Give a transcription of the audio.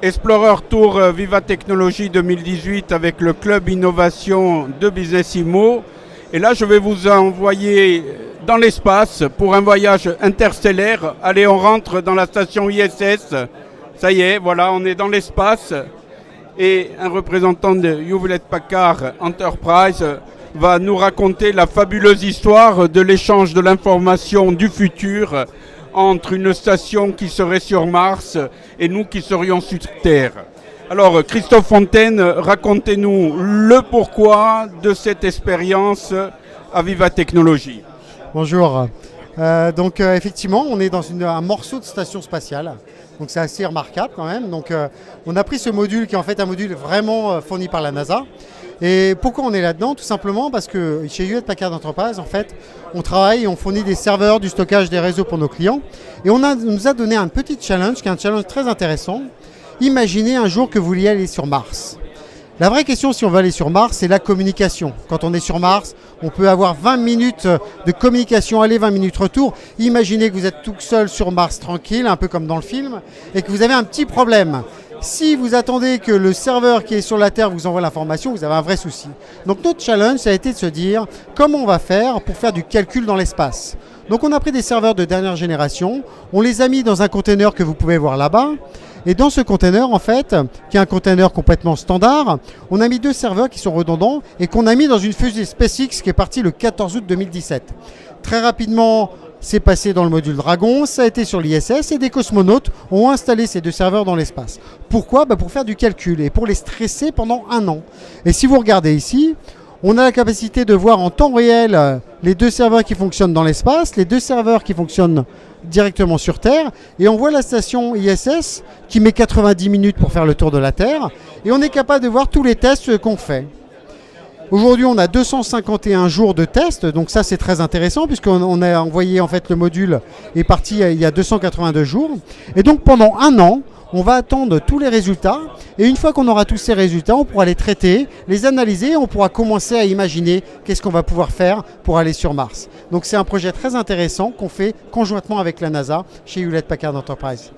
Explorer Tour Viva Technologies 2018 avec le club innovation de Business Immo. Et là, je vais vous envoyer dans l'espace pour un voyage interstellaire. Allez, on rentre dans la station ISS. Ça y est, voilà, on est dans l'espace. Et un représentant de Hewlett-Packard Enterprise va nous raconter la fabuleuse histoire de l'échange de l'information du futur entre une station qui serait sur Mars et nous qui serions sur Terre. Alors, Christophe Fontaine, racontez-nous le pourquoi de cette expérience à Viva Technologies. Bonjour. Effectivement, on est dans un morceau de station spatiale. Donc c'est assez remarquable quand même. On a pris ce module qui est en fait un module vraiment fourni par la NASA. Et pourquoi on est là-dedans? Tout simplement parce que chez Hewlett-Packard Enterprise, en fait, on travaille et on fournit des serveurs, du stockage, des réseaux pour nos clients. Et on nous a donné un petit challenge, qui est un challenge très intéressant. Imaginez un jour que vous vouliez aller sur Mars. La vraie question, si on veut aller sur Mars, c'est la communication. Quand on est sur Mars, on peut avoir 20 minutes de communication aller, 20 minutes retour. Imaginez que vous êtes tout seul sur Mars, tranquille, un peu comme dans le film, et que vous avez un petit problème. Si vous attendez que le serveur qui est sur la Terre vous envoie l'information, vous avez un vrai souci. Donc notre challenge, ça a été de se dire comment on va faire pour faire du calcul dans l'espace. Donc on a pris des serveurs de dernière génération, on les a mis dans un container que vous pouvez voir là-bas. Et dans ce container, en fait, qui est un container complètement standard, on a mis deux serveurs qui sont redondants et qu'on a mis dans une fusée SpaceX qui est partie le 14 août 2017. Très rapidement, c'est passé dans le module Dragon, ça a été sur l'ISS et des cosmonautes ont installé ces deux serveurs dans l'espace. Pourquoi? Pour faire du calcul et pour les stresser pendant un an. Et si vous regardez ici, on a la capacité de voir en temps réel les deux serveurs qui fonctionnent dans l'espace, les deux serveurs qui fonctionnent directement sur Terre, et on voit la station ISS qui met 90 minutes pour faire le tour de la Terre, et on est capable de voir tous les tests qu'on fait. Aujourd'hui, on a 251 jours de tests, donc ça c'est très intéressant puisqu'on a envoyé en fait le module est parti il y a 282 jours, et donc pendant un an, on va attendre tous les résultats, et une fois qu'on aura tous ces résultats, on pourra les traiter, les analyser, et on pourra commencer à imaginer qu'est-ce qu'on va pouvoir faire pour aller sur Mars. Donc c'est un projet très intéressant qu'on fait conjointement avec la NASA chez Hewlett-Packard Enterprise.